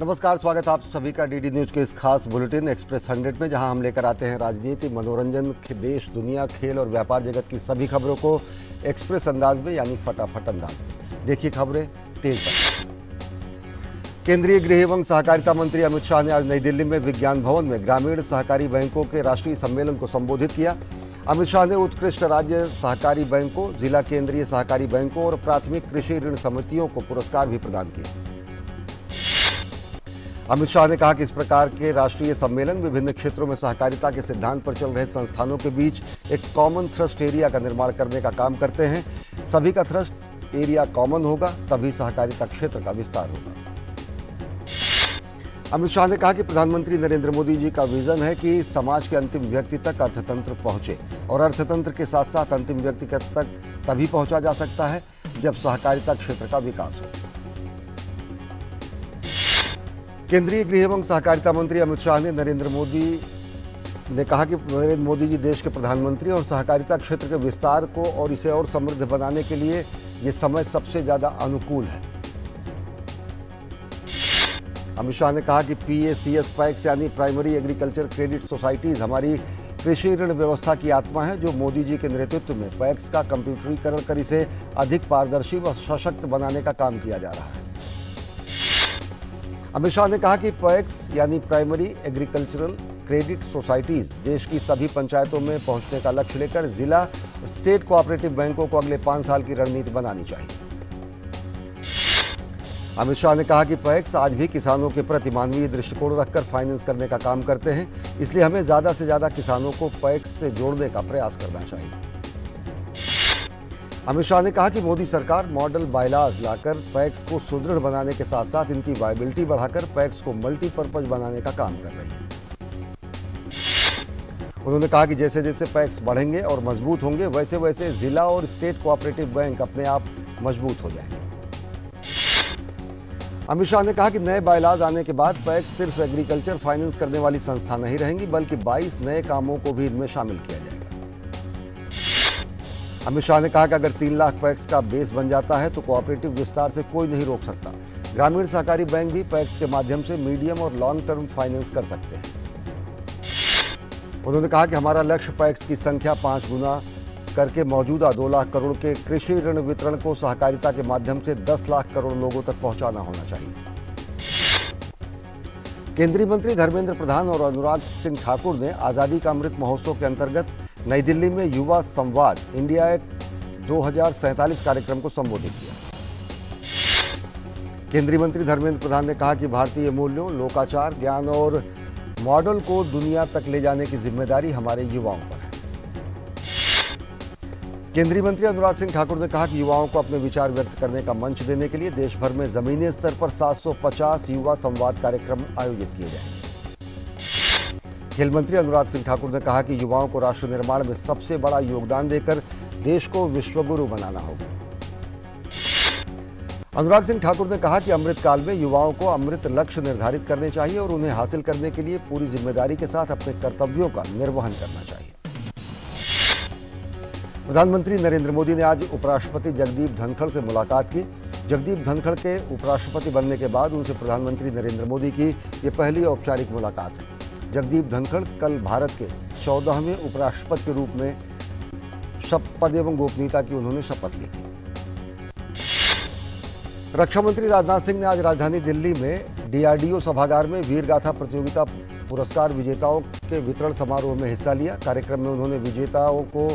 नमस्कार, स्वागत है आप सभी का डीडी न्यूज के इस खास बुलेटिन एक्सप्रेस 100 में, जहां हम लेकर आते हैं राजनीति, मनोरंजन, देश, दुनिया, खेल और व्यापार जगत की सभी खबरों को एक्सप्रेस अंदाज में, यानी फटाफट अंदाज में। देखिए खबरें तेज रफ्तार से। केंद्रीय गृह एवं सहकारिता मंत्री अमित शाह ने आज नई दिल्ली में विज्ञान भवन में ग्रामीण सहकारी बैंकों के राष्ट्रीय सम्मेलन को संबोधित किया। अमित शाह ने उत्कृष्ट राज्य सहकारी बैंकों, जिला केंद्रीय सहकारी बैंकों और प्राथमिक कृषि ऋण समितियों को पुरस्कार भी प्रदान किए। अमित शाह ने कहा कि इस प्रकार के राष्ट्रीय सम्मेलन विभिन्न क्षेत्रों में सहकारिता के सिद्धांत पर चल रहे संस्थानों के बीच एक कॉमन थ्रस्ट एरिया का निर्माण करने का काम करते हैं। सभी का थ्रस्ट एरिया कॉमन होगा, तभी सहकारिता क्षेत्र का विस्तार होगा। अमित शाह ने कहा कि प्रधानमंत्री नरेंद्र मोदी जी का विजन है कि समाज के अंतिम व्यक्ति तक अर्थतंत्र पहुंचे, और अर्थतंत्र के साथ साथ अंतिम व्यक्ति तक तभी पहुंचा जा सकता है जब सहकारिता क्षेत्र का विकास हो। केंद्रीय गृह एवं सहकारिता मंत्री अमित शाह ने नरेंद्र मोदी जी देश के प्रधानमंत्री और सहकारिता क्षेत्र के विस्तार को और इसे और समृद्ध बनाने के लिए ये समय सबसे ज्यादा अनुकूल है। अमित शाह ने कहा कि PACS पैक्स यानी प्राइमरी एग्रीकल्चर क्रेडिट सोसाइटीज हमारी कृषि ऋण व्यवस्था की आत्मा है, जो मोदी जी के नेतृत्व में पैक्स का कंप्यूटरीकरण कर इसे अधिक पारदर्शी व सशक्त बनाने का काम किया जा रहा है। अमित शाह ने कहा कि पैक्स यानी प्राइमरी एग्रीकल्चरल क्रेडिट सोसाइटीज देश की सभी पंचायतों में पहुंचने का लक्ष्य लेकर जिला स्टेट कोऑपरेटिव बैंकों को अगले 5 साल की रणनीति बनानी चाहिए। अमित शाह ने कहा कि पैक्स आज भी किसानों के प्रति मानवीय दृष्टिकोण रखकर फाइनेंस करने का काम करते हैं, इसलिए हमें ज्यादा से ज्यादा किसानों को पैक्स से जोड़ने का प्रयास करना चाहिए। अमित शाह ने कहा कि मोदी सरकार मॉडल बायलॉज लाकर पैक्स को सुदृढ़ बनाने के साथ साथ इनकी वायबिलिटी बढ़ाकर पैक्स को मल्टीपर्पज बनाने का काम कर रही है। उन्होंने कहा कि जैसे जैसे पैक्स बढ़ेंगे और मजबूत होंगे, वैसे वैसे जिला और स्टेट कोऑपरेटिव बैंक अपने आप मजबूत हो जाएंगे। अमित शाह ने कहा कि नए बायलॉज आने के बाद पैक्स सिर्फ एग्रीकल्चर फाइनेंस करने वाली संस्था नहीं रहेंगी, बल्कि 22 नए कामों को भी इनमें शामिल किया जाएगा। अमित शाह ने कहा कि अगर 3 लाख पैक्स का बेस बन जाता है तो कोऑपरेटिव विस्तार से कोई नहीं रोक सकता। ग्रामीण सहकारी बैंक भी पैक्स के माध्यम से मीडियम और लॉन्ग टर्म फाइनेंस कर सकते हैं। उन्होंने कहा कि हमारा लक्ष्य पैक्स की संख्या 5 गुना करके मौजूदा 2 लाख करोड़ के कृषि ऋण वितरण को सहकारिता के माध्यम से 10 लाख करोड़ लोगों तक पहुंचाना होना चाहिए। केंद्रीय मंत्री धर्मेंद्र प्रधान और अनुराग सिंह ठाकुर ने आजादी का अमृत महोत्सव के अंतर्गत नई दिल्ली में युवा संवाद इंडिया 2047 कार्यक्रम को संबोधित किया। केंद्रीय मंत्री धर्मेंद्र प्रधान ने कहा कि भारतीय मूल्यों, लोकाचार, ज्ञान और मॉडल को दुनिया तक ले जाने की जिम्मेदारी हमारे युवाओं पर है। केंद्रीय मंत्री अनुराग सिंह ठाकुर ने कहा कि युवाओं को अपने विचार व्यक्त करने का मंच देने के लिए देश भर में जमीनी स्तर पर 750 युवा संवाद कार्यक्रम आयोजित किए जाएंगे। खेल मंत्री अनुराग सिंह ठाकुर ने कहा कि युवाओं को राष्ट्र निर्माण में सबसे बड़ा योगदान देकर देश को विश्वगुरु बनाना होगा। अनुराग सिंह ठाकुर ने कहा कि अमृत काल में युवाओं को अमृत लक्ष्य निर्धारित करने चाहिए और उन्हें हासिल करने के लिए पूरी जिम्मेदारी के साथ अपने कर्तव्यों का निर्वहन करना चाहिए। प्रधानमंत्री नरेंद्र मोदी ने आज उपराष्ट्रपति जगदीप धनखड़ से मुलाकात की। जगदीप धनखड़ के उपराष्ट्रपति बनने के बाद उनसे प्रधानमंत्री नरेंद्र मोदी की ये पहली औपचारिक मुलाकात है। जगदीप धनखड़ कल भारत के 14वें उपराष्ट्रपति के रूप में पद एवं गोपनीयता की उन्होंने शपथ ली थी। रक्षा मंत्री राजनाथ सिंह ने आज राजधानी दिल्ली में DRDO सभागार में वीर गाथा प्रतियोगिता पुरस्कार विजेताओं के वितरण समारोह में हिस्सा लिया। कार्यक्रम में उन्होंने विजेताओं को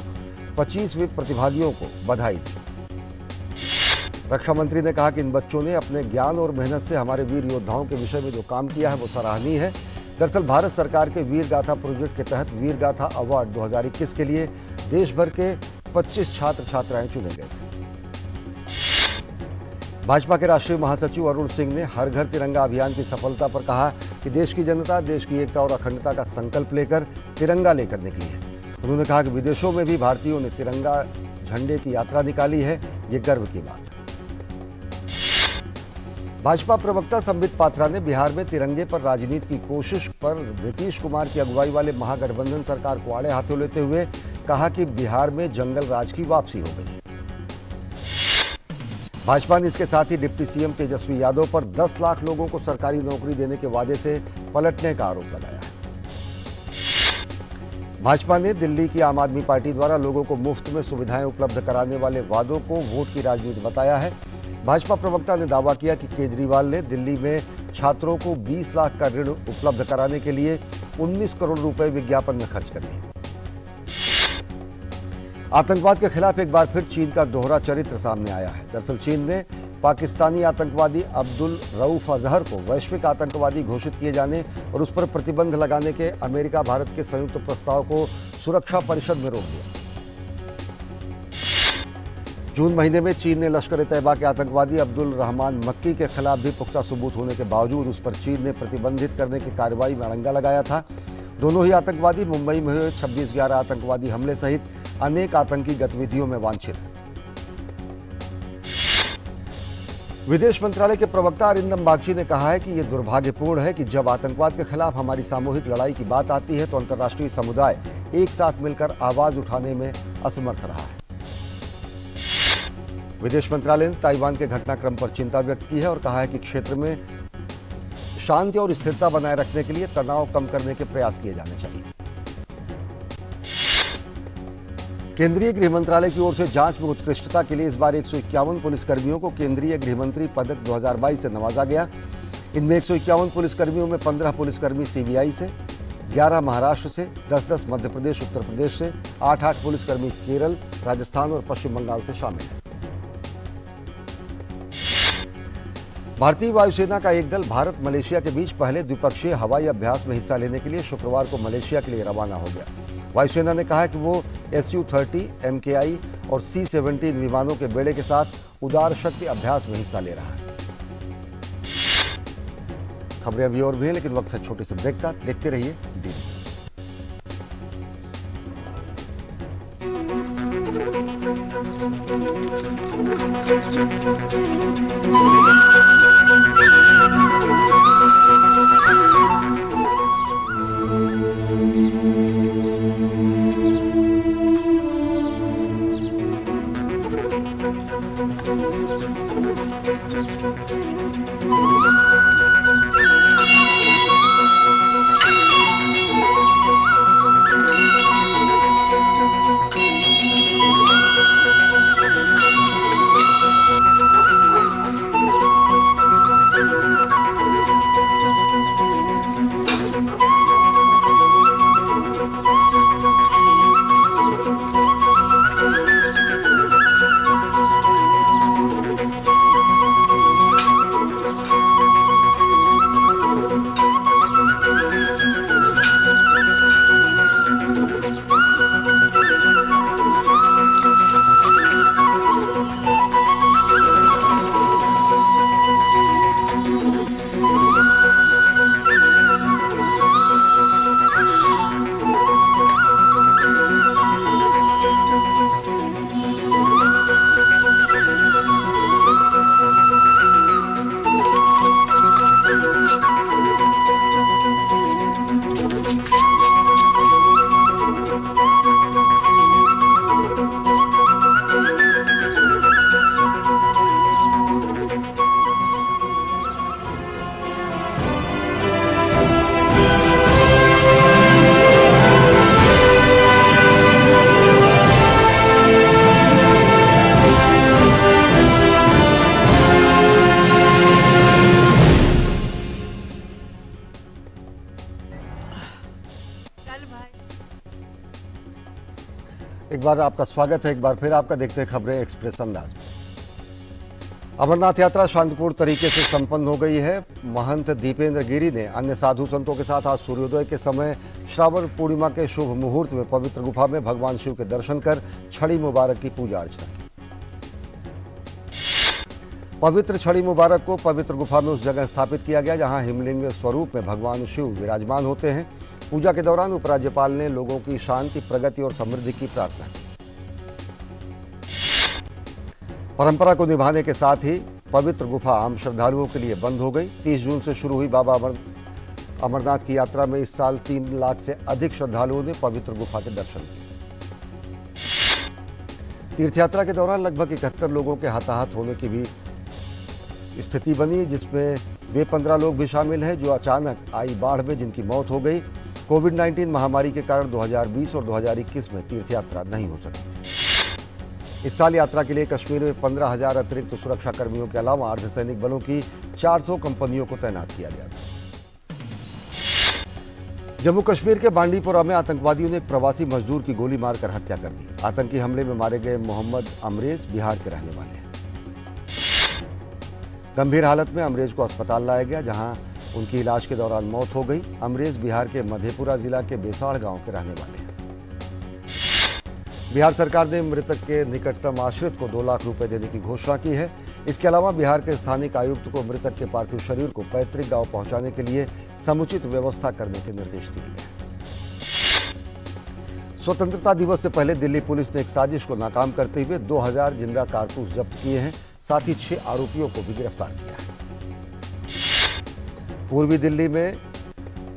25 प्रतिभागियों को बधाई दी। रक्षा मंत्री ने कहा कि इन बच्चों ने अपने ज्ञान और मेहनत से हमारे वीर योद्धाओं के विषय में जो काम किया है वो सराहनीय है। दरअसल भारत सरकार के वीर गाथा प्रोजेक्ट के तहत वीर गाथा अवार्ड 2021 के लिए देश भर के 25 छात्र छात्राएं चुने गए थे। भाजपा के राष्ट्रीय महासचिव अरुण सिंह ने हर घर तिरंगा अभियान की सफलता पर कहा कि देश की जनता देश की एकता और अखंडता का संकल्प लेकर तिरंगा लेकर निकली है। उन्होंने कहा कि विदेशों में भी भारतीयों ने तिरंगा झंडे की यात्रा निकाली है, ये गर्व की बात है। भाजपा प्रवक्ता संबित पात्रा ने बिहार में तिरंगे पर राजनीति की कोशिश पर नीतीश कुमार की अगुवाई वाले महागठबंधन सरकार को आड़े हाथों लेते हुए कहा कि बिहार में जंगल राज की वापसी हो गई है। भाजपा ने इसके साथ ही डिप्टी सीएम तेजस्वी यादव पर 10 लाख लोगों को सरकारी नौकरी देने के वादे से पलटने का आरोप लगाया है। भाजपा ने दिल्ली की आम आदमी पार्टी द्वारा लोगों को मुफ्त में सुविधाएं उपलब्ध कराने वाले वादों को वोट की राजनीति बताया है। भाजपा प्रवक्ता ने दावा किया कि केजरीवाल ने दिल्ली में छात्रों को 20 लाख का ऋण उपलब्ध कराने के लिए 19 करोड़ रुपए विज्ञापन में खर्च कर दिए। आतंकवाद के खिलाफ एक बार फिर चीन का दोहरा चरित्र सामने आया है। दरअसल चीन ने पाकिस्तानी आतंकवादी अब्दुल रऊफ अजहर को वैश्विक आतंकवादी घोषित किए जाने और उस पर प्रतिबंध लगाने के अमेरिका भारत के संयुक्त प्रस्ताव को सुरक्षा परिषद में रोक दिया। जून महीने में चीन ने लश्कर-ए-तैयबा के आतंकवादी अब्दुल रहमान मक्की के खिलाफ भी पुख्ता सबूत होने के बावजूद उस पर चीन ने प्रतिबंधित करने की कार्रवाई में अड़ंगा लगाया था। दोनों ही आतंकवादी मुंबई में हुए 26/11 आतंकवादी हमले सहित अनेक आतंकी गतिविधियों में वांछित हैं। विदेश मंत्रालय के प्रवक्ता अरिंदम बागची ने कहा है कि यह दुर्भाग्यपूर्ण है कि जब आतंकवाद के खिलाफ हमारी सामूहिक लड़ाई की बात आती है तो अंतर्राष्ट्रीय समुदाय एक साथ मिलकर आवाज उठाने में असमर्थ रहा है। विदेश मंत्रालय ने ताइवान के घटनाक्रम पर चिंता व्यक्त की है और कहा है कि क्षेत्र में शांति और स्थिरता बनाए रखने के लिए तनाव कम करने के प्रयास किए जाने चाहिए। केंद्रीय गृह मंत्रालय की ओर से जांच में उत्कृष्टता के लिए इस बार 151 पुलिसकर्मियों को केंद्रीय गृह मंत्री पदक 2022 से नवाजा गया। इनमें 151 पुलिसकर्मियों में 15 पुलिसकर्मी सीबीआई से, 11 महाराष्ट्र से, 10-10 मध्य प्रदेश, उत्तर प्रदेश से, 8-8 पुलिसकर्मी केरल, राजस्थान और पश्चिम बंगाल से शामिल हैं। भारतीय वायुसेना का एक दल भारत मलेशिया के बीच पहले द्विपक्षीय हवाई अभ्यास में हिस्सा लेने के लिए शुक्रवार को मलेशिया के लिए रवाना हो गया। वायुसेना ने कहा है कि वो Su-30, MKI और C-17 विमानों के बेड़े के साथ उदार शक्ति अभ्यास में हिस्सा ले रहा है। खबरें अभी और भी हैं, लेकिन वक्त है छोटे से ब्रेक का। देखते रहिए DD। एक बार आपका स्वागत है, एक बार फिर आपका देखते हैं खबरें एक्सप्रेस अंदाज में। अमरनाथ यात्रा शांतिपूर्ण तरीके से संपन्न हो गई है। महंत दीपेंद्र गिरी ने अन्य साधु संतों के साथ आज सूर्योदय के समय श्रावण पूर्णिमा के शुभ मुहूर्त में पवित्र गुफा में भगवान शिव के दर्शन कर छड़ी मुबारक की पूजा अर्चना की। पवित्र छड़ी मुबारक को पवित्र गुफा में उस जगह स्थापित किया गया जहां हिमलिंग स्वरूप में भगवान शिव विराजमान होते हैं। पूजा के दौरान उपराज्यपाल ने लोगों की शांति, प्रगति और समृद्धि की प्रार्थना की। परंपरा को निभाने के साथ ही पवित्र गुफा आम श्रद्धालुओं के लिए बंद हो गई। 30 जून से शुरू हुई बाबा अमरनाथ की यात्रा में इस साल 3 लाख से अधिक श्रद्धालुओं ने पवित्र गुफा के दर्शन किए। तीर्थयात्रा के दौरान लगभग 71 लोगों के हताहत होने की भी स्थिति बनी, जिसमें वे 15 लोग भी शामिल हैं जो अचानक आई बाढ़ में जिनकी मौत हो गई। कोविड-19 महामारी के कारण 2020 और 2021 में तीर्थयात्रा नहीं हो सकी थी। इस साल यात्रा के लिए कश्मीर में 15,000 अतिरिक्त सुरक्षा कर्मियों के अलावा अर्धसैनिक बलों की 400 कंपनियों को तैनात किया गया था। जम्मू कश्मीर के बांडीपोरा में आतंकवादियों ने एक प्रवासी मजदूर की गोली मारकर हत्या कर दी। आतंकी हमले में मारे गए मोहम्मद अमरेज बिहार के रहने वाले हैं। गंभीर हालत में अमरेज को अस्पताल लाया गया, जहां उनकी इलाज के दौरान मौत हो गई। अमरेज बिहार के मधेपुरा जिला के बेसाड़ गांव के रहने वाले हैं। बिहार सरकार ने मृतक के निकटतम आश्रित को 2 लाख रुपए देने की घोषणा की है। इसके अलावा बिहार के स्थानिक आयुक्त को मृतक के पार्थिव शरीर को पैतृक गांव पहुंचाने के लिए समुचित व्यवस्था करने के निर्देश दिए गए। स्वतंत्रता दिवस से पहले दिल्ली पुलिस ने एक साजिश को नाकाम करते हुए 2000 जिंदा कारतूस जब्त किए हैं। साथ ही 6 आरोपियों को भी गिरफ्तार किया है। पूर्वी दिल्ली में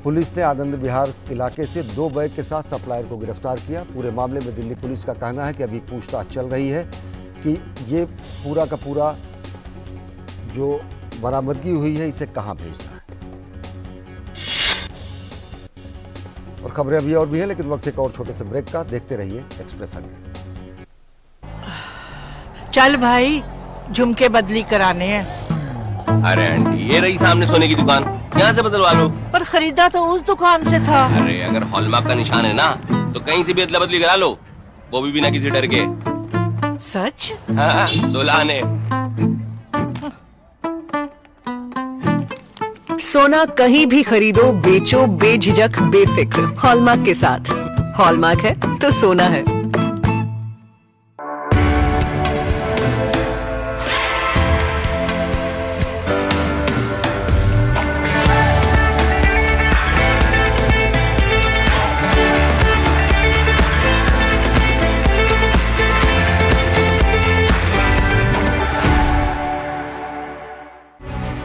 पुलिस ने आनंद विहार इलाके से 2 बैग के साथ सप्लायर को गिरफ्तार किया। पूरे मामले में दिल्ली पुलिस का कहना है कि अभी पूछताछ चल रही है कि ये पूरा का पूरा जो बरामदगी हुई है इसे कहां भेजना है। और खबरें अभी और भी हैं, लेकिन वक्त एक और छोटे से ब्रेक का। देखते रहिए एक्सप्रेस 100। चल भाई, झुमके बदली कराने हैं। अरे आंटी, ये रही सामने सोने की दुकान, यहाँ से बदलवा लो। पर खरीदा तो उस दुकान से था। अरे अगर हॉलमार्क का निशान है ना, तो कहीं से भी अदला बदली करा लो, वो भी बिना किसी डर के। सच? हाँ, 16 आने। सोना कहीं भी खरीदो, बेचो बेझिझक बेफिक्र, हॉलमार्क के साथ। हॉलमार्क है तो सोना है।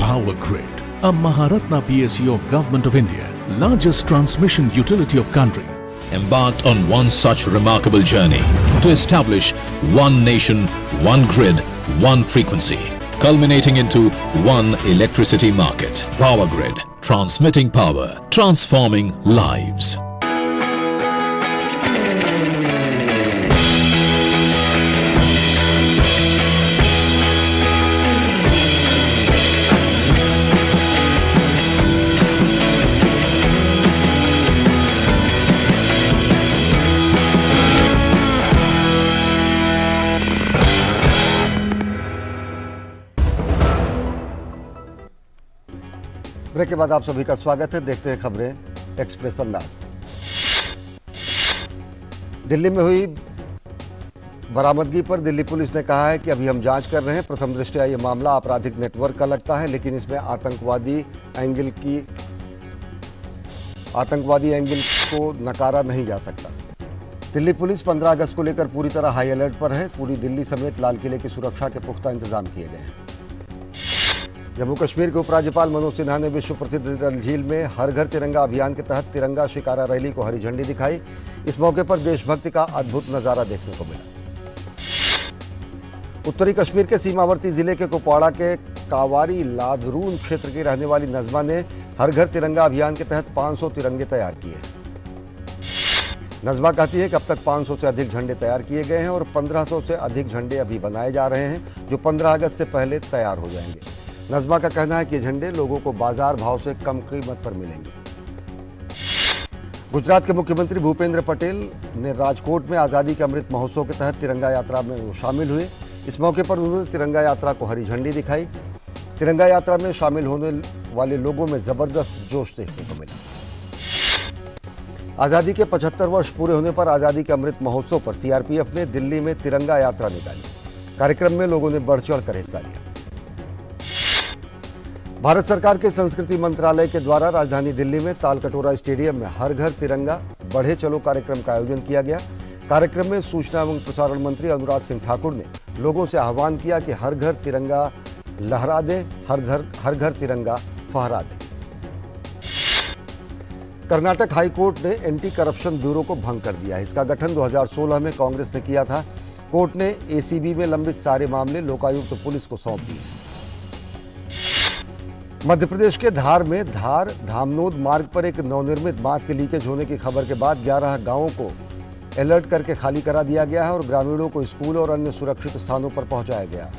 Power Grid, a Maharatna PSU of Government of India, largest transmission utility of country, embarked on one such remarkable journey to establish one nation, one grid, one frequency, culminating into one electricity market. Power Grid, transmitting power, transforming lives. Break के बाद आप सभी का स्वागत है। देखते हैं खबरें एक्सप्रेस अंदाज में। दिल्ली में हुई बरामदगी पर दिल्ली पुलिस ने कहा है कि अभी हम जांच कर रहे हैं। प्रथम दृष्टया ये मामला आपराधिक नेटवर्क का लगता है, लेकिन इसमें आतंकवादी एंगल को नकारा नहीं जा सकता। दिल्ली पुलिस 15 अगस्त को लेकर पूरी तरह हाई अलर्ट पर है। पूरी दिल्ली समेत लाल किले की सुरक्षा के पुख्ता इंतजाम किए गए हैं। जम्मू कश्मीर के उपराज्यपाल मनोज सिन्हा ने विश्व प्रसिद्ध डल झील में हर घर तिरंगा अभियान के तहत तिरंगा शिकारा रैली को हरी झंडी दिखाई। इस मौके पर देशभक्ति का अद्भुत नजारा देखने को मिला। उत्तरी कश्मीर के सीमावर्ती जिले के कुपवाड़ा के कावारी लादरून क्षेत्र की रहने वाली नजमा ने हर घर तिरंगा अभियान के तहत 500 तिरंगे तैयार किए। नजमा कहती है कि अब तक 500 से अधिक झंडे तैयार किए गए हैं और 1500 से अधिक झंडे अभी बनाए जा रहे हैं, जो 15 अगस्त से पहले तैयार हो जाएंगे। नजमा का कहना है कि ये झंडे लोगों को बाजार भाव से कम कीमत पर मिलेंगे। गुजरात के मुख्यमंत्री भूपेंद्र पटेल ने राजकोट में आज़ादी के अमृत महोत्सव के तहत तिरंगा यात्रा में शामिल हुए। इस मौके पर उन्होंने तिरंगा यात्रा को हरी झंडी दिखाई। तिरंगा यात्रा में शामिल होने वाले लोगों में जबरदस्त जोश देखने को मिला। आज़ादी के 75 वर्ष पूरे होने पर आज़ादी के अमृत महोत्सव पर सीआरपीएफ ने दिल्ली में तिरंगा यात्रा निकाली। कार्यक्रम में लोगों ने बढ़ चढ़कर हिस्सा लिया। भारत सरकार के संस्कृति मंत्रालय के द्वारा राजधानी दिल्ली में तालकटोरा स्टेडियम में हर घर तिरंगा बढ़े चलो कार्यक्रम का आयोजन किया गया। कार्यक्रम में सूचना एवं प्रसारण मंत्री अनुराग सिंह ठाकुर ने लोगों से आह्वान किया कि हर घर तिरंगा लहरा दें, हर घर तिरंगा फहरा दें। कर्नाटक हाईकोर्ट ने एंटी करप्शन ब्यूरो को भंग कर दिया है। इसका गठन 2016 में कांग्रेस ने किया था। कोर्ट ने एसीबी में लंबित सारे मामले लोकायुक्त पुलिस को सौंप दिए। मध्य प्रदेश के धार में धार धामनोद मार्ग पर एक नवनिर्मित बांध के लीकेज होने की खबर के बाद 11 गांवों को अलर्ट करके खाली करा दिया गया है और ग्रामीणों को स्कूल और अन्य सुरक्षित स्थानों पर पहुंचाया गया है।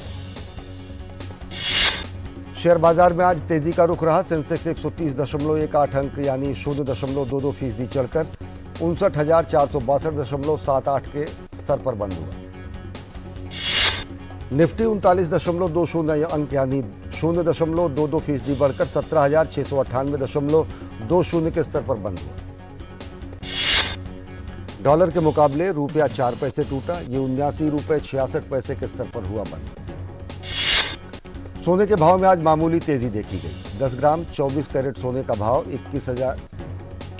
शेयर बाजार में आज तेजी का रुख रहा। सेंसेक्स 130.18 अंक यानी 0.22% चढ़कर 59,462.78 के स्तर पर बंद हुआ। निफ्टी 39.20 अंक यानी 0.22% बढ़कर 17,698.20 के स्तर पर बंद हुआ। डॉलर के मुकाबले रुपया 4 पैसे टूटा। ये 79 रुपये 66 पैसे के स्तर पर हुआ बंद। सोने के भाव में आज मामूली तेजी देखी गई। 10 ग्राम 24 कैरेट सोने का भाव 21,000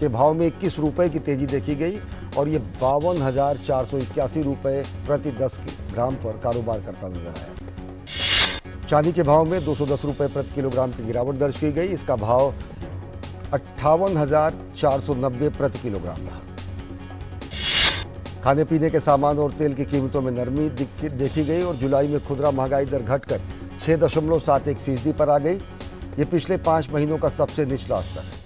के भाव में 21 रुपए की तेजी देखी गई और ये 52,481 रुपए प्रति 10 ग्राम पर कारोबार करता नजर आया। चांदी के भाव में 210 रुपए प्रति किलोग्राम की गिरावट दर्ज की गई। इसका भाव 58,490 प्रति किलोग्राम रहा। खाने पीने के सामान और तेल की कीमतों में नरमी देखी गई और जुलाई में खुदरा महंगाई दर घटकर 6.71% पर आ गई। ये पिछले 5 महीनों का सबसे निचला स्तर है।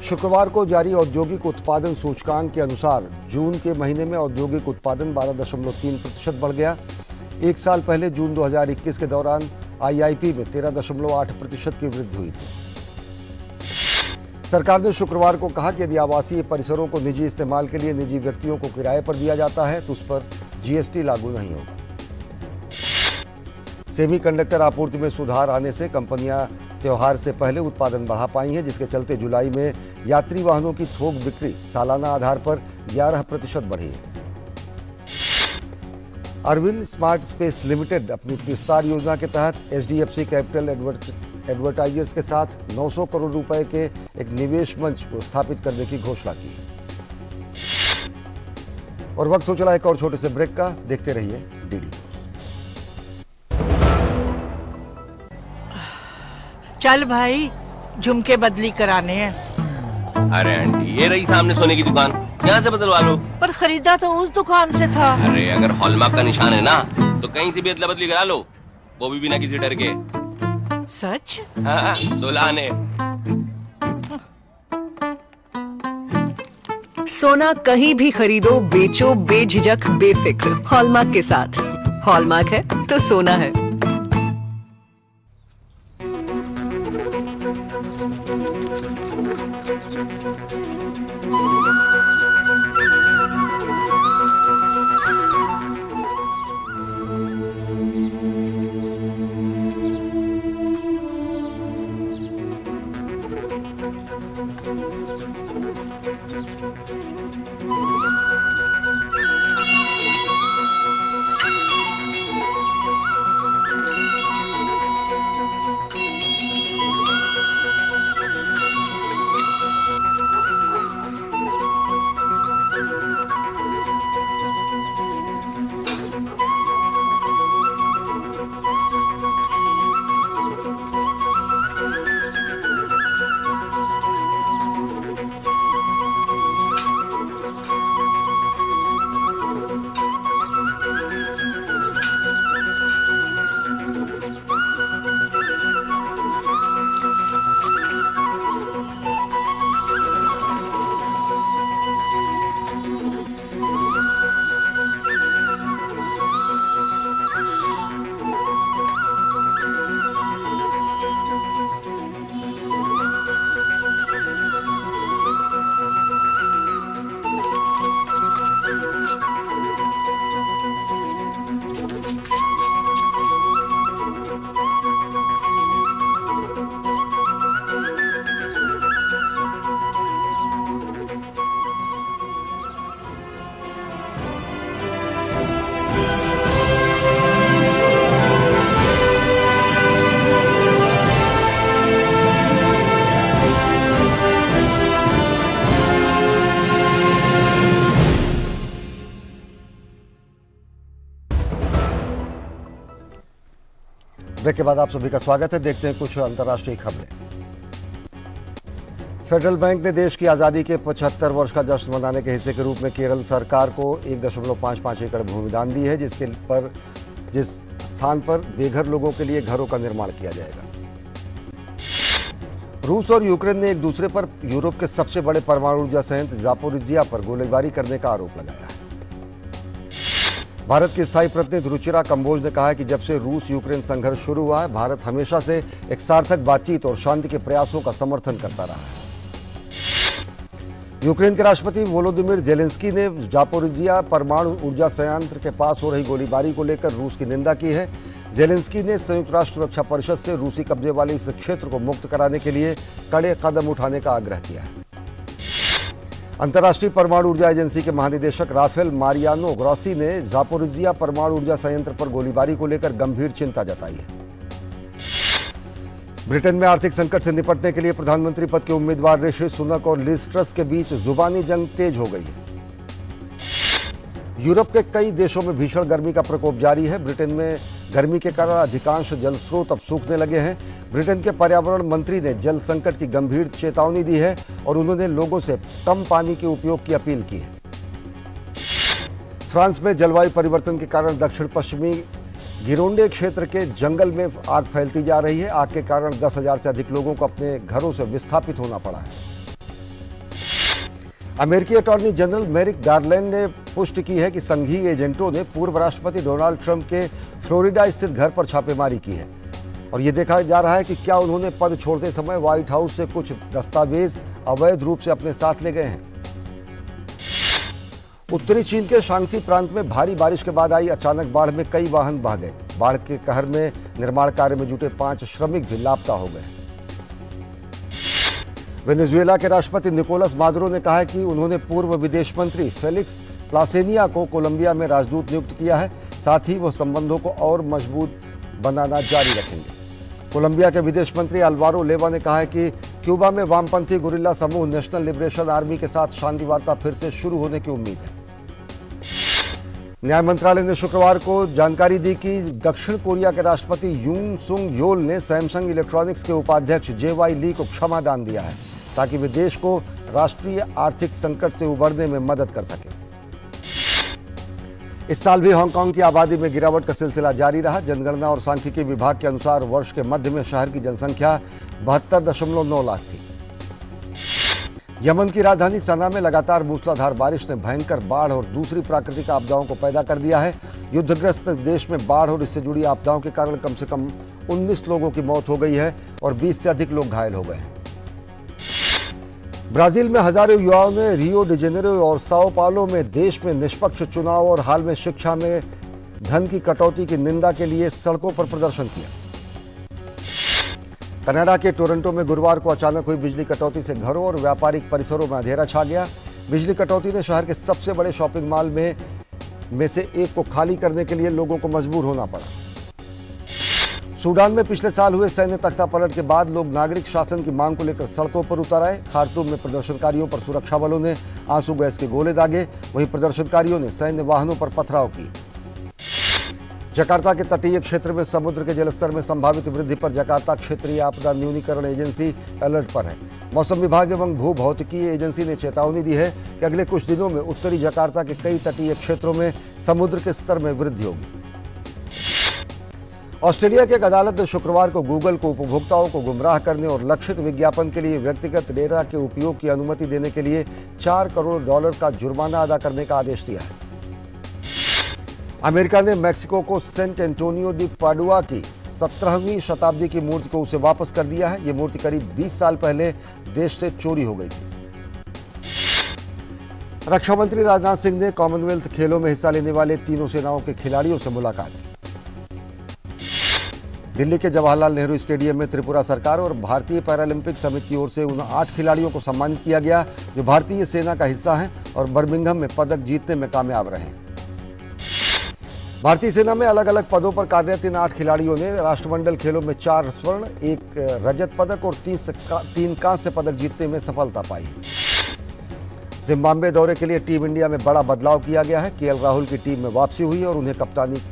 शुक्रवार को जारी औद्योगिक उत्पादन सूचकांक के अनुसार जून के महीने में औद्योगिक उत्पादन 12.3% बढ़ गया। एक साल पहले जून 2021 के दौरान आईआईपी में 13.8% की वृद्धि हुई थी। सरकार ने शुक्रवार को कहा कि यदि आवासीय परिसरों को निजी इस्तेमाल के लिए निजी व्यक्तियों को किराए पर दिया जाता है तो उस पर जीएसटी लागू नहीं होगा। सेमीकंडक्टर आपूर्ति में सुधार आने से कंपनियां त्योहार से पहले उत्पादन बढ़ा पाई हैं, जिसके चलते जुलाई में यात्री वाहनों की थोक बिक्री सालाना आधार पर 11% बढ़ी है। अरविंद स्मार्ट स्पेस लिमिटेड अपनी विस्तार योजना के तहत एचडीएफसी कैपिटल एडवर्टाइजर्स के साथ 900 करोड़ रुपए के एक निवेश मंच को स्थापित करने की घोषणा की। और वक्त हो चला एक और छोटे से ब्रेक का। देखते रहिए डीडी। चल भाई, झुमके बदली कराने हैं। अरे आंटी, ये रही सामने सोने की दुकान, यहाँ से बदलवा लो। पर खरीदा तो उस दुकान से था। अरे अगर हॉलमार्क का निशान है ना तो कहीं से भी अदला बदली करा लो, वो भी बिना किसी डर के। सच? हाँ, 16 आने। सोना कहीं भी खरीदो, बेचो बेझिझक बेफिक्र हॉलमार्क के साथ। हॉलमार्क है तो सोना है। ब्रेक के बाद आप सभी का स्वागत है। देखते हैं कुछ अंतर्राष्ट्रीय खबरें। फेडरल बैंक ने देश की आज़ादी के 75 वर्ष का जश्न मनाने के हिस्से के रूप में केरल सरकार को 1.55 एकड़ भूमि दान दी है, जिस स्थान पर बेघर लोगों के लिए घरों का निर्माण किया जाएगा। रूस और यूक्रेन ने एक दूसरे पर यूरोप के सबसे बड़े परमाणु ऊर्जा संयंत्र जापोरिजिया पर गोलीबारी करने का आरोप लगाया है। भारत के स्थायी प्रतिनिधि रुचिरा कंबोज ने कहा है कि जब से रूस यूक्रेन संघर्ष शुरू हुआ है, भारत हमेशा से एक सार्थक बातचीत और शांति के प्रयासों का समर्थन करता रहा है। यूक्रेन के राष्ट्रपति वोलोदिमीर जेलेंस्की ने जापोरिजिया परमाणु ऊर्जा संयंत्र के पास हो रही गोलीबारी को लेकर रूस की निंदा की है। जेलेंस्की ने संयुक्त राष्ट्र सुरक्षा परिषद से रूसी कब्जे वाले इस क्षेत्र को मुक्त कराने के लिए कड़े कदम उठाने का आग्रह किया है। अंतर्राष्ट्रीय परमाणु ऊर्जा एजेंसी के महानिदेशक राफेल मारियानो ग्रोसी ने जापोरिजिया परमाणु ऊर्जा संयंत्र पर गोलीबारी को लेकर गंभीर चिंता जताई है। ब्रिटेन में आर्थिक संकट से निपटने के लिए प्रधानमंत्री पद के उम्मीदवार ऋषि सुनक और लिज ट्रस के बीच जुबानी जंग तेज हो गई है। यूरोप के कई देशों में भीषण गर्मी का प्रकोप जारी है। ब्रिटेन में गर्मी के कारण अधिकांश जल स्रोत अब सूखने लगे हैं। ब्रिटेन के पर्यावरण मंत्री ने जल संकट की गंभीर चेतावनी दी है और उन्होंने लोगों से कम पानी के उपयोग की अपील की है। फ्रांस में जलवायु परिवर्तन के कारण दक्षिण पश्चिमी गिरोंडे क्षेत्र के जंगल में आग फैलती जा रही है। आग के कारण 10,000 से अधिक लोगों को अपने घरों से विस्थापित होना पड़ा है। अमेरिकी अटॉर्नी जनरल मेरिक गारलैंड ने पुष्टि की है कि संघीय एजेंटों ने पूर्व राष्ट्रपति डोनाल्ड ट्रंप के फ्लोरिडा स्थित घर पर छापेमारी की है और ये देखा जा रहा है कि क्या उन्होंने पद छोड़ते समय व्हाइट हाउस से कुछ दस्तावेज अवैध रूप से अपने साथ ले गए हैं। उत्तरी चीन के शांक्सी प्रांत में भारी बारिश के बाद आई अचानक बाढ़ में कई वाहन बह गए। बाढ़ के कहर में निर्माण कार्य में जुटे 5 श्रमिक भी लापता हो गए। वेनेजुएला के राष्ट्रपति निकोलस मादुरो ने कहा है कि उन्होंने पूर्व विदेश मंत्री फेलिक्स प्लासेनिया को कोलंबिया में राजदूत नियुक्त किया है। साथ ही वह संबंधों को और मजबूत बनाना जारी रखेंगे। कोलंबिया के विदेश मंत्री अल्वारो लेवा ने कहा है कि क्यूबा में वामपंथी गुरिल्ला समूह नेशनल लिबरेशन आर्मी के साथ शांति वार्ता फिर से शुरू होने की उम्मीद है। न्याय मंत्रालय ने शुक्रवार को जानकारी दी कि दक्षिण कोरिया के राष्ट्रपति यून सुंग योल ने सैमसंग इलेक्ट्रॉनिक्स के उपाध्यक्ष जेवाई ली को क्षमा दान दिया है ताकि वे देश को राष्ट्रीय आर्थिक संकट से उबरने में मदद कर सके। इस साल भी हांगकांग की आबादी में गिरावट का सिलसिला जारी रहा। जनगणना और सांख्यिकी विभाग के अनुसार वर्ष के मध्य में शहर की जनसंख्या 72.9 लाख थी। यमन की राजधानी सना में लगातार मूसलाधार बारिश ने भयंकर बाढ़ और दूसरी प्राकृतिक आपदाओं को पैदा कर दिया है। युद्धग्रस्त देश में बाढ़ और इससे जुड़ी आपदाओं के कारण कम से कम 19 लोगों की मौत हो गई है और 20 से अधिक लोग घायल हो गए हैं। ब्राजील में हजारों युवाओं ने रियो डी जेनेरो और साओ पाउलो में देश में निष्पक्ष चुनाव और हाल में शिक्षा में धन की कटौती की निंदा के लिए सड़कों पर प्रदर्शन किया। कनाडा के टोरंटो में गुरुवार को अचानक हुई बिजली कटौती से घरों और व्यापारिक परिसरों में अंधेरा छा गया। बिजली कटौती ने शहर के सबसे बड़े शॉपिंग मॉल में से एक को खाली करने के लिए लोगों को मजबूर होना पड़ा। सूडान में पिछले साल हुए सैन्य तख्तापलट के बाद लोग नागरिक शासन की मांग को लेकर सड़कों पर उतर आए। खार्तूम में प्रदर्शनकारियों पर सुरक्षा बलों ने आंसू गैस के गोले दागे, वहीं प्रदर्शनकारियों ने सैन्य वाहनों पर पथराव की। जकार्ता के तटीय क्षेत्र में समुद्र के जलस्तर में संभावित वृद्धि पर जकार्ता क्षेत्रीय आपदा न्यूनीकरण एजेंसी अलर्ट पर है। मौसम विभाग एवं भू भौतिकी एजेंसी ने चेतावनी दी है कि अगले कुछ दिनों में उत्तरी जकार्ता के कई तटीय क्षेत्रों में समुद्र के स्तर में वृद्धि होगी। ऑस्ट्रेलिया की एक अदालत ने शुक्रवार को गूगल को उपभोक्ताओं को गुमराह करने और लक्षित विज्ञापन के लिए व्यक्तिगत डेटा के उपयोग की अनुमति देने के लिए $4 करोड़ का जुर्माना अदा करने का आदेश दिया है। अमेरिका ने मैक्सिको को सेंट एंटोनियो डी पाडुआ की 17वीं शताब्दी की मूर्ति को उसे वापस कर दिया है। ये मूर्ति करीब 20 साल पहले देश से चोरी हो गई थी। रक्षा मंत्री राजनाथ सिंह ने कॉमनवेल्थ खेलों में हिस्सा लेने वाले तीनों सेनाओं के खिलाड़ियों से मुलाकात की। दिल्ली के जवाहरलाल नेहरू स्टेडियम में त्रिपुरा सरकार और भारतीय पैरालंपिक समिति की ओर से उन 8 खिलाड़ियों को सम्मानित किया गया जो भारतीय सेना का हिस्सा हैं और बर्मिंघम में पदक जीतने में कामयाब रहे। भारतीय सेना में अलग अलग पदों पर कार्यरत इन 8 खिलाड़ियों ने राष्ट्रमंडल खेलों में 4 स्वर्ण, 1 रजत पदक और 3 कांस्य पदक जीतने में सफलता पाई। जिम्बाब्वे दौरे के लिए टीम इंडिया में बड़ा बदलाव किया गया है। केएल राहुल की टीम में वापसी हुई और उन्हें कप्तानी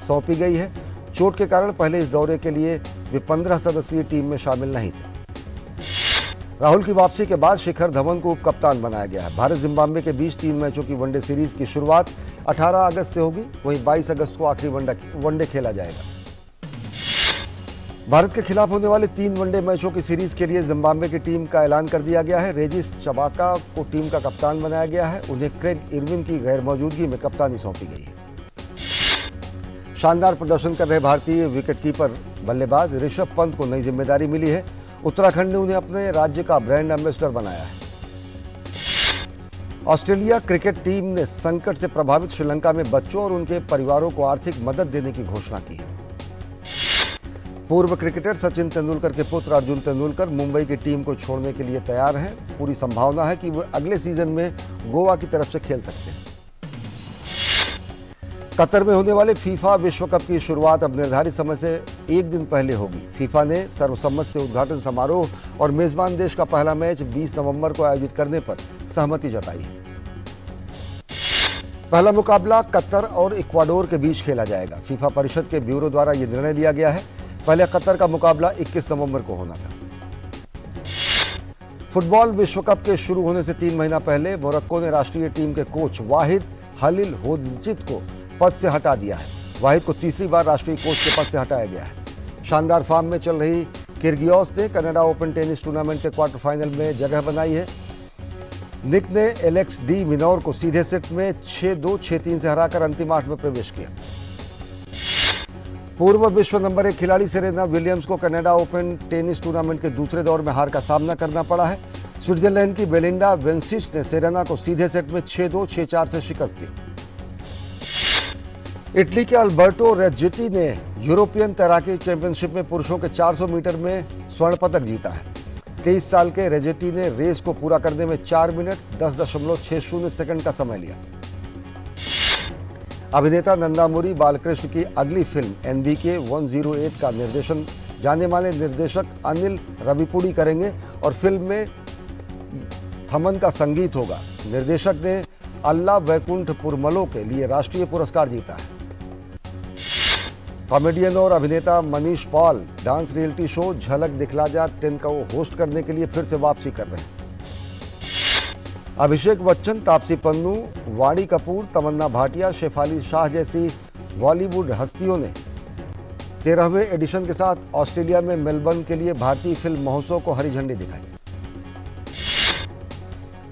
सौंपी गई है। चोट के कारण पहले इस दौरे के लिए वे 15 सदस्यीय टीम में शामिल नहीं थे। राहुल की वापसी के बाद शिखर धवन को उप कप्तान बनाया गया है। भारत जिम्बाब्वे के बीच 3 मैचों की वनडे सीरीज की शुरुआत 18 अगस्त से होगी, वहीं 22 अगस्त को आखिरी वनडे खेला जाएगा। भारत के खिलाफ होने वाले 3 वनडे मैचों की सीरीज के लिए जिम्बाब्वे की टीम का ऐलान कर दिया गया है। रेजिस चबाका को टीम का कप्तान बनाया गया है। उन्हें क्रेग इरविन की गैर मौजूदगी में कप्तानी सौंपी गई है। शानदार प्रदर्शन कर रहे भारतीय विकेटकीपर बल्लेबाज ऋषभ पंत को नई जिम्मेदारी मिली है। उत्तराखंड ने उन्हें अपने राज्य का ब्रांड एम्बेसडर बनाया है। ऑस्ट्रेलिया क्रिकेट टीम ने संकट से प्रभावित श्रीलंका में बच्चों और उनके परिवारों को आर्थिक मदद देने की घोषणा की है। पूर्व क्रिकेटर सचिन तेंदुलकर के पुत्र अर्जुन तेंदुलकर मुंबई की टीम को छोड़ने के लिए तैयार हैं। पूरी संभावना है कि वो अगले सीजन में गोवा की तरफ से खेल सकते हैं। कतर में होने वाले फीफा विश्व कप की शुरुआत अब निर्धारित समय से 1 दिन पहले होगी। फीफा ने सर्वसम्मत से उद्घाटन समारोह और मेजबान देश का पहला मैच 20 नवंबर को आयोजित करने पर सहमति जताई है। पहला मुकाबला कतर और इक्वाडोर के बीच खेला जाएगा। फीफा परिषद के ब्यूरो द्वारा यह निर्णय लिया गया है। पहले कतर का मुकाबला 21 नवंबर को होना था। फुटबॉल विश्व कप के शुरू होने से 3 महीना पहले मोरक्को ने राष्ट्रीय टीम के कोच वाहिद हलील होदजित को पद से हटा दिया है। वाहिद को तीसरी बार राष्ट्रीय कोच के पद से हटाया गया है। शानदार फॉर्म में चल रही किर्गियोस ने कनाडा ओपन टेनिस टूर्नामेंट के क्वार्टर फाइनल में जगह बनाई है। निक ने एलेक्स डी मिनोर को सीधे सेट में 6-2, 6-3 से हराकर अंतिम 8 में प्रवेश किया। पूर्व विश्व नंबर 1 खिलाड़ी सेरेना विलियम्स को कनाडा ओपन टेनिस टूर्नामेंट के दूसरे दौर में हार का सामना करना पड़ा है। स्विट्जरलैंड की बेलिंडा वेंसिच ने सेरेना को सीधे सेट में 6-2, 6-4 से शिकस्त दी। इटली के अल्बर्टो रेज्जिटी ने यूरोपियन तैराकी चैंपियनशिप में पुरुषों के 400 मीटर में स्वर्ण पदक जीता है। 23 साल के रेज्जिटी ने रेस को पूरा करने में 4 मिनट 10.60 सेकंड का समय लिया। अभिनेता नंदामुरी बालकृष्ण की अगली फिल्म NBK 108 का निर्देशन जाने माने निर्देशक अनिल रविपुड़ी करेंगे और फिल्म में थमन का संगीत होगा। निर्देशक ने अल्ला वैकुंठ पुरमलो के लिए राष्ट्रीय पुरस्कार जीता है। कॉमेडियन और अभिनेता Manish Paul dance reality show झलक दिखला जा 10 का वो होस्ट करने के लिए फिर से वापसी कर रहे हैं। अभिषेक बच्चन, तापसी पन्नू, वाणी कपूर, तमन्ना भाटिया, शेफाली शाह जैसी बॉलीवुड हस्तियों ने 13वें एडिशन के साथ ऑस्ट्रेलिया में मेलबर्न के लिए भारतीय फिल्म महोत्सव को हरी झंडी दिखाई।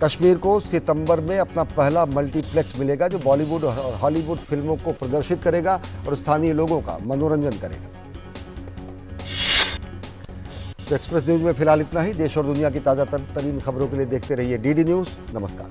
कश्मीर को सितंबर में अपना पहला मल्टीप्लेक्स मिलेगा जो बॉलीवुड और हॉलीवुड फिल्मों को प्रदर्शित करेगा और स्थानीय लोगों का मनोरंजन करेगा। तो एक्सप्रेस न्यूज में फिलहाल इतना ही। देश और दुनिया की ताजा तरीन खबरों के लिए देखते रहिए DD न्यूज। नमस्कार।